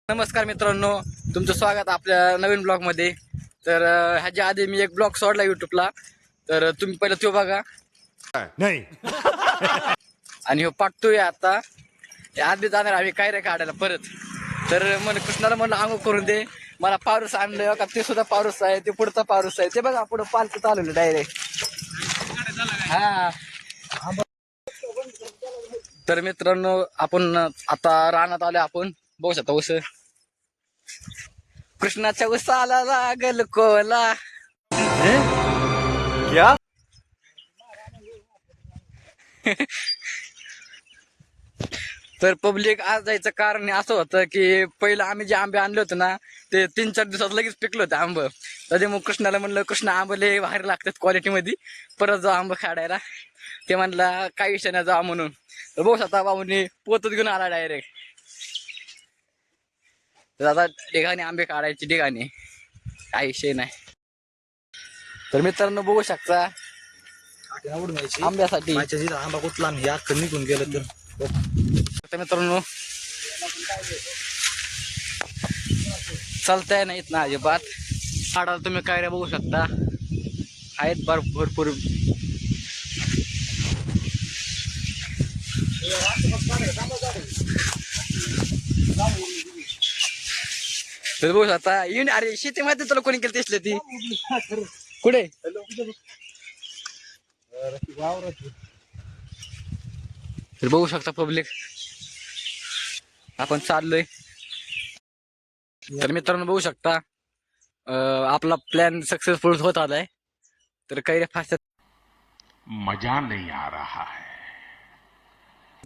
नमस्कार मित्रांनो, तुमचं स्वागत आपल्या नवीन ब्लॉग मध्ये। तर ह्याच्या आधी मी एक ब्लॉग सोडला युट्यूबला, तर तुम्ही पहिला तो बघा नाही आणि हो पाठतोय आता आधी जाणार आम्ही काय रे काढायला परत। तर मन कृष्णाला म्हणलं आंघोळ करून दे, मला पारूस आणलं का, ते सुद्धा पारूस आहे, ते पुढचा पारूस आहे, ते बघा पुढं पालखी चालवलं डायरेक्ट। हा तर मित्रांनो, आपण आता रानात आलो, आपण बघू शकता उस कृष्णाच्या उसाला लागल कोला। क्या तर पब्लिक आज जायचं कारण असं होतं की पहिलं आम्ही जे आंबे आणले होते ना, ते 3-4 दिवसात लगेच पिकलं होतं आंब। त्याच्यामुळे कृष्णाला म्हणलं, कृष्ण आंब लय बाहेर लागतात क्वालिटीमध्ये, परत जाऊ आंब काढायला। ते म्हणला काही विषय नाही, जा म्हणून। तर बघू शकता बाबूंनी पोतच घेऊन आला डायरेक्ट। तर आता ठिकाणी आंबे काढायचे ठिकाणी काही विषय नाही। तर मित्रांनो बघू शकता आंब्यासाठी आंबा कुठला या निघून गेलं तर मित्रांनो चालताय नाहीत ना अजिबात। झाडाला तुम्ही काय बघू शकता, आहेत भरपूर। तर बघू शकता अरे शेतीमध्ये तुला कोणी केलं दिसले ती कुठे? तर बघू शकता पब्लिक, आपण चाललोय। तर मित्रांनो बघू शकता आपला प्लॅन सक्सेसफुल होत आलाय। तर काही फास्ट मजा नहीं आ रहा है।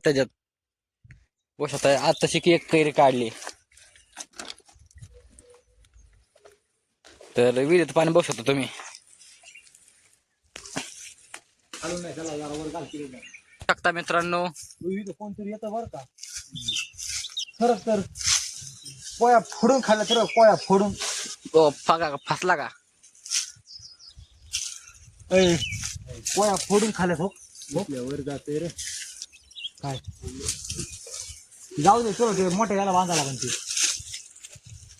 त्याच्यात बघू शकता आज तशी की एक कैरी काढली, तर विहिरीत पाणी बघू शकता तुम्ही। शकता मित्रांनो, कोणतरी येतं बरं का, खरंच तर पोया फोडून खाल्ला तर पोया फोडून फसला का? पोया फोडून खाल्ल्यात हो, वर जाते रे काय, जाऊ दे चलो, ते मोठ्या याला बांधायला लागेल ते।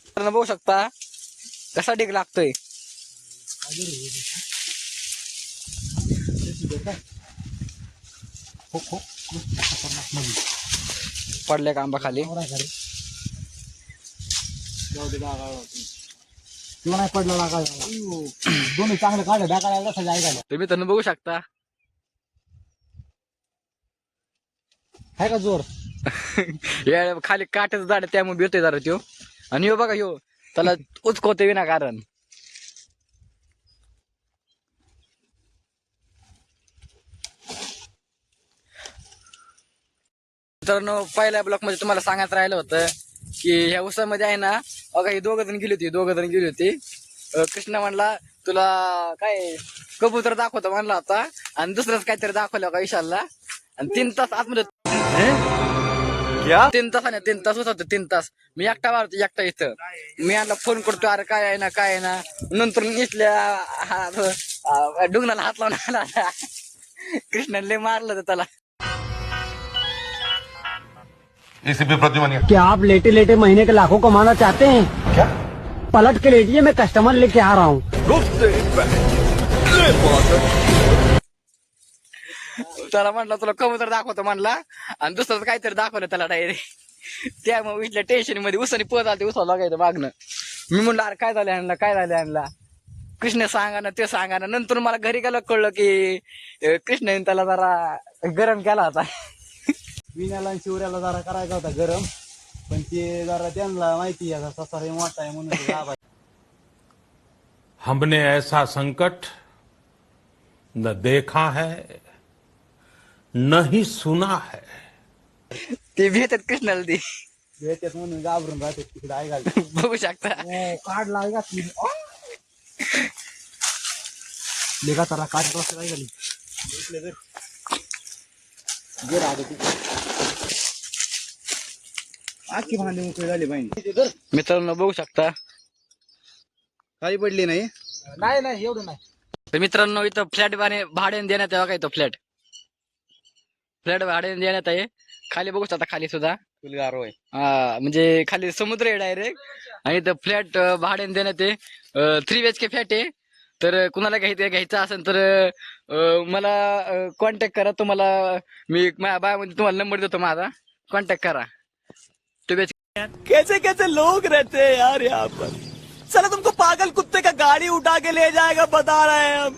मित्रांनो बघू शकता कसा डिग लागतोय। पडले का आंबा खाली? तुला नाही पडलं लागा, दोन्ही चांगलं काढलं डाकायला कसं जायला तुम्ही तर बघू शकता आहे का जोर। या खाली काट्याचं झाड आहे, त्यामुळे भेटतोय जरा त्यो। आणि ह्यो बघा ह्यो त्याला उचकवते विनाकारण। मित्रांनो पहिल्या ब्लॉक मध्ये तुम्हाला सांगायचं राहिलं होतं की ह्या उसामध्ये आहे ना, बघा ही दोघ जण गेली होती। कृष्ण म्हणला तुला काय कबूतर दाखवतो म्हणला होता, आणि दुसरंच काहीतरी दाखवलं का विशालला। आणि 3 तास आतमध्ये, क्या 3 तास होत 3 तास मी एकटा वाढतो, एकटा इथं। मी आणला फोन करतो, अरे काय आहे ना काय आहे ना, नंतर इथल्या डुंगणाला हात लावून आला। कृष्णाने लय मारलं तर त्याला। एसीपी प्रद्युमन क्या आप लेटे लेटे महीने के लाखों कमाना चाहते हैं क्या पलट के लेटिए, मैं कस्टमर लेके आ रहा हूँ। त्याला म्हणला तुला कबूतर दाखवतो म्हणला, आणि दुसरं काहीतरी दाखवलं त्याला डायरेक्ट। त्यामुळे इथल्या टेन्शन मध्ये उसाने पद आले, उसा लागायचं मागणं। मी म्हणलं अरे काय झालं आणला, काय झालं आणला, कृष्ण सांगा ना ते सांगा ना। नंतर मला घरी गेलं कळलं की कृष्णाने त्याला जरा गरम केला होता। विण्याला आणि शिवऱ्याला जरा करायचा होता गरम, पण ते जरा त्यांना माहिती आहे ससा हे मोठा आहे म्हणून ते दाबायचं। हमने ऐसा संकट न देखा है न ही सुना है। ते भेटत कृष्णाला ते भेटत म्हणून घाबरून राहते तिकडे आई घालते। बघू शकता। काढला आहे का लेगा तारा काढत असं काय झाली जे राहते आखी भांडी मोकळी झाली बाई। मित्रांनो बघू शकता खाली पडली नाही, नाही नाही एवढं नाही। तर मित्रांनो इथं फ्लॅट भाड्याने देण्यात यावं का, इथं फ्लॅट भाड्याने देण्यात आहे। खाली बघू शकता, खाली सुद्धा हा म्हणजे खाली समुद्र आहे डायरेक्ट, आणि इथं फ्लॅट भाड्याने देण्यात आहे. 3 BHK फ्लॅट आहे. तर कुणाला घ्यायचं असेल तर मला कॉन्टॅक्ट करा. तुम्हाला मी माझ्या बायामध्ये तुम्हाला नंबर देतो माझा, कॉन्टॅक्ट करा. 2 BHK कैसे कैसे लोग रहते हैं यार यहाँ पर। चलो तुमको पागल कुत्ते का गाड़ी उठा के ले जाएगा, बता रहे हैं हम।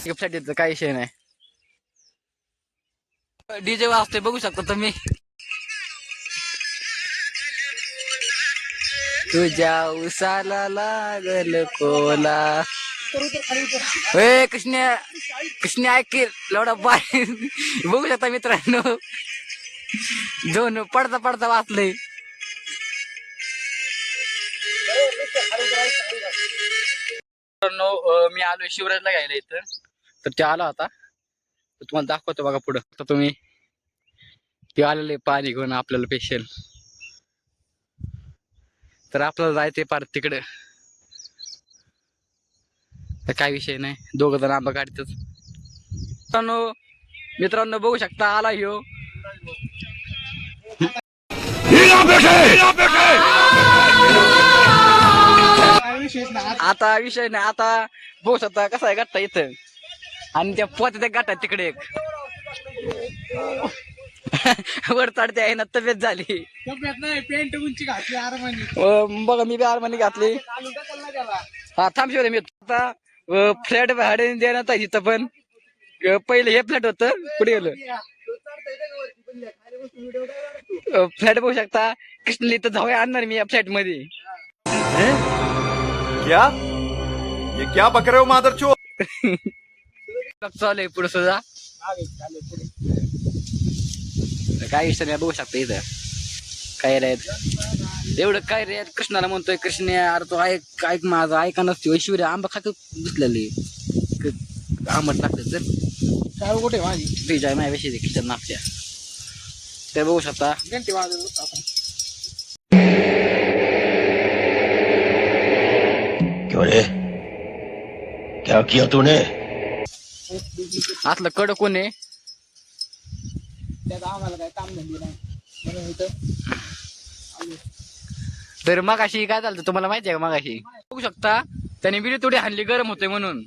फ्लॅट येतं, काही विषय नाही. डीजे वाजतोय बघू शकता तुम्ही. तुझ्या उसाला लागल कोला. कृष्ण कृष्ण ऐक लवडा बाय. बघू शकता मित्रांनो, दोन पडता पडता वाचलंय. मित्रांनो, मी आलोय शिवराजला घ्यायला इथं. तर ते आला होता, तर तुम्हाला दाखवतो बघा पुढं. तर तुम्ही ते आलेले पाणी घेऊन आपल्याला स्पेशल. तर आपल्याला जायचंय पार तिकडे. तर काय विषय नाही, दोघं जण आंबा काढतच. मित्रांनो बघू शकता, आला ह्यो. आता विषय नाही, आता बघू शकता कसा आहे गट्टा इथं, आणि त्या पोत्या त्या गाठा तिकडे एक. वर चढते आहे ना, तब्येत झाली. पेंट उंची घातली आरमानी. बघा मी बी आरमानी घातली. हा थांब शिवाय मी आता फ्लॅट भाड्याने देण्यात आहे इथं. पण पहिले हे फ्लॅट होतं, पुढे गेलं फ्लॅट. बघू शकता कृष्णला इथं जाऊया आणणार मी या फ्लॅट मध्ये. क्या ये क्या बक रहे हो मादरचोद? चालू आहे पुढे सुद्धा, काय विषय नाही. बघू शकता इथं काय रे एवढं काय रे. कृष्णाला म्हणतोय, कृष्ण अरे तो ऐक ऐक माझं, ऐका नसते. ऐश्वर्य आंबा खात बसलेली, आंबट लागतं. तर काय कुठे माझी फ्रीज आहे माझ्यापेक्षा किचन नापच्या. तर बघू शकता घंटी वाजवत आपण. क्यों रे, क्या किया तूने? आतलं कडक कोण आहे. त्यात आम्हाला काय काम धंदे नाही म्हणून इथं. तर मगाशी काय झालं तुम्हाला माहिती आहे का? मगाशी बघू शकता त्याने विहिरीत उडी हाणली, गरम होते म्हणून.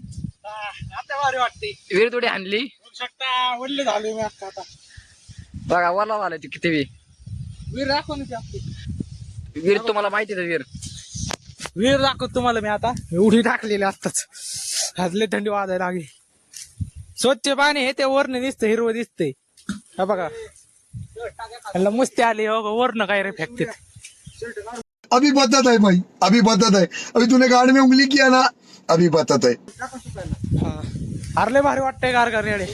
आता भारी वाटते. विहिरीत उडी हाणली, बघू शकता वडले झाले मी आता. बघा वला झाला ते किती बी. वीर दाखव ना ती आपली. विहीर तुम्हाला माहिती आहे विहीर. वीर दाखवतो तुम्हाला मी आता. उडी टाकलेली आताच, हातले थंडी वाजायला लागली. स्वच्छ पाणी हे ते वरने दिसतं, हिरवं दिसतंय. हा बघा मस्ती आली हो, वरनं काय रे फेकते. अभी बदत है भाई, अभी बदत है. अभी तूने गाड़ी में उंगली किया ना, अभी बदत है. हरले भारी वाटतंय गार करणे.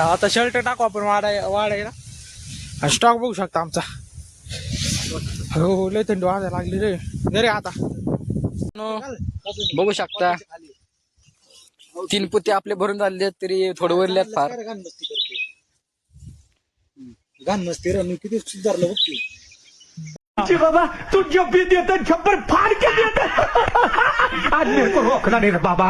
आता शर्ट टाकू आपण वाढायला. स्टॉक बघू शकता आमचा. हो लय थंडी वाजायला लागली रे. घरी आता बघू शकता 3 पुते आपले भरून झाले, तरी थोडं वरल्यात फार. गान मस्ती रे, मी किती सुधारलं बघ. बाबा तू जब भी देता छप्पर फाड़ के देता. आज मेरे को रोकना नहीं रे बाबा,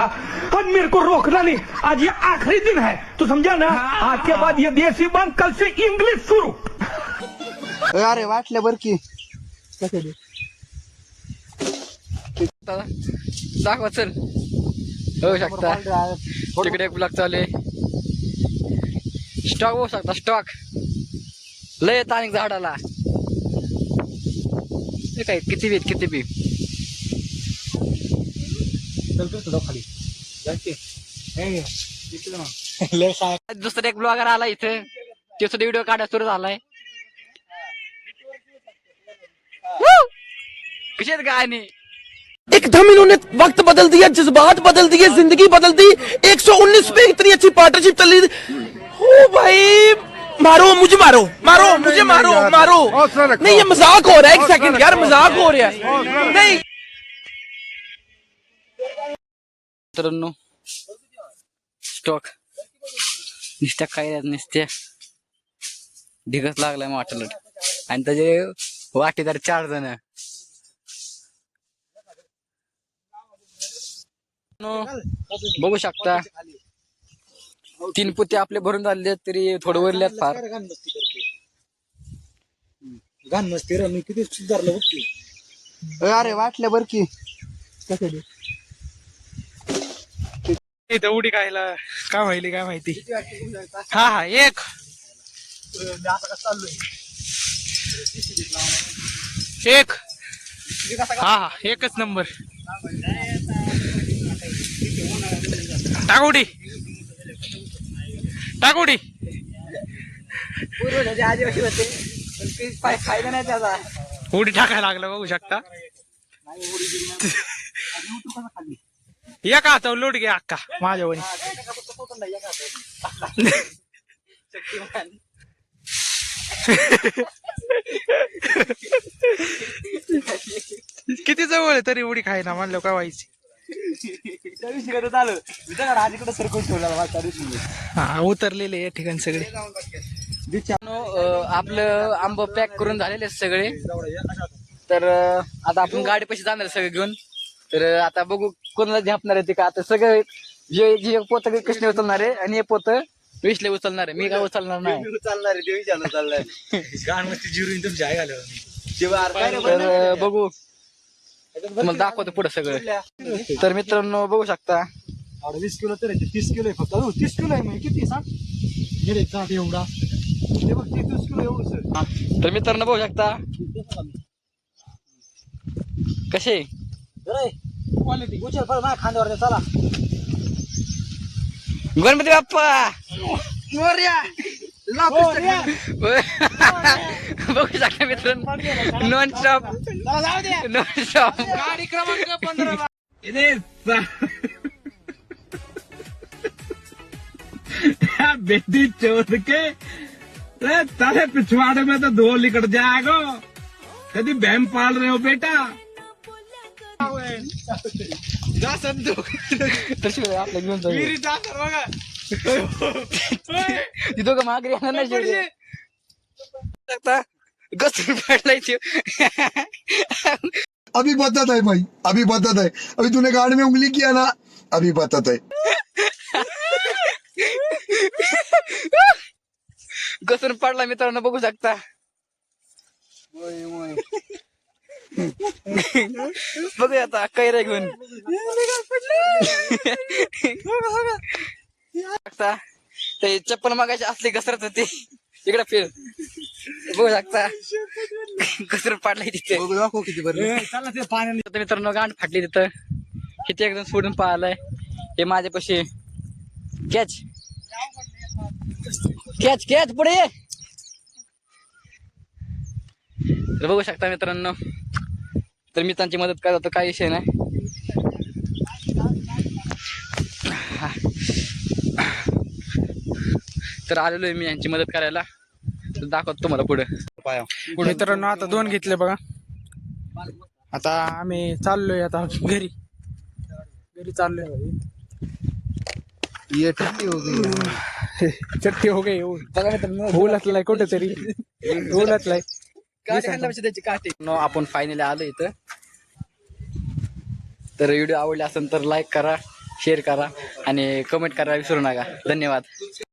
आज मेरे को रोकना नहीं. आज ये आखिरी दिन है, तू समझा ना. आज के बाद ये देसी बंद, कल से इंग्लिश शुरू. अरे वाटलं बर की दाखवा चल. बघू शकता तिकडे एक ब्लॉक चालू आहे. स्टॉक बघू शकता, स्टॉक लय ताणिक झाडाला. हे काय किती बी किती बी. दुसरा एक ब्लॉगर आला इथं, त्याचा व्हिडिओ काढायला सुरू झालाय. कशी आहेत गाणी. एकदम इन्होंने वक्त बदल दिया, जज्बात बदल दिए, जिंदगी बदल दी. 119 पे इतनी अच्छी पार्टनरशिप चल रही थी. ओ भाई मारो मुझे, मारो मारो मुझे, मारो मारो. नहीं ये मजाक हो रहा है. 1 सेकंड यार, मजाक हो रहा है. नहीं मित्रांनो स्टॉक नुसत्या काय नुसत्या ढिगच लागलाय वाटलं. आणि त्याचे वाटेदार 4 जण. बघू शकता 3 पोते आपले भरून झाले तरी थोडं वरल्यात फार. गाण मस्ती रे मी किती सुधारलं बघ की. अरे वाटलं बर की इथं उडी खायला काय व्हायली काय माहिती. हा एक एक हा एकच नंबर. टाकुडी टाकुडी आदिवासी होते फायदा नाही त्याचा. उडी टाकायला लागलं बघू शकता. एका हातावर लोट घ्या अक्का माझ्या वणी. किती जवळ आहे तरी उडी खायना म्हणलं काय व्हायची. हा उतरलेले या ठिकाणी सगळे. आपलं आंब पॅक करून झालेले आहेत सगळे. तर आता आपण गाडी पैसे जाणार आहे सगळे घेऊन. तर आता बघू कोणाला झेपणार आहे ते का. आता सगळे जे पोत कृष्ण उचलणार आहे आणि हे पोत विश्ले उचलणार आहे. मी काय उचलणार नाही. तर बघू तुम्हाला दाखवतो पुढे सगळं. तर मित्रांनो बघू शकता 20 किलो तर 30 किलो आहे फक्त. 30 किलो आहे म्हणजे किती सांग एवढा. ते बघ 30 किलो एवढं सर. तर मित्रांनो बघू शकता कसे क्वालिटी उचल पण माझ्या खांद्यावर चला. गणपती बाप्पा बघू शकता मित्रांनो नॉन स्टॉप गाडी क्रमांक 15. बेटी चोद के तारे पिछवाड़े में तो 2 लिकट जाएगा. कभी बहम पाल रहे हो बेटा. आपल्या घेऊन ती दोघं मागरी येणार नाही शेवटी. घसरून पडलाय ते. अभी बदत है भाई, अभी बदत है. अभी तूने गाड़ में उंगली किया ना, अभी बदत है. घसरून पडला मित्रांनो बघू शकता. बघूया आता कैऱ्या घेऊन ते चप्पल मागायची असली घसरत होती. इकडे फिर बघू शकता घसरून पडलाय तिथे. मित्रांनो गांड फाटली तिथं. किती एकदम सोडून पाहिलंय. हे माझ्यापाशी कॅच कॅच कॅच पुढे ये. तर बघू शकता मित्रांनो. तर मी त्यांची मदत करत होतो काही विषय नाही. तर आलेलो आहे मी यांची मदत करायला. दाखवतो तुम्हाला पुढे. मित्रांनो आता 2 घेतले बघा. आता आम्ही चाललोय आता घरी चाललोय. चट्टी हो गई. बघा मित्रांनो ओलतलाय कुठेतरी ओलतलाय. त्याची काठी. आपण फायनली आलो इथं. तर व्हिडिओ आवडला असेल तर लाईक करा, शेअर करा आणि कमेंट करायला विसरू नका. धन्यवाद.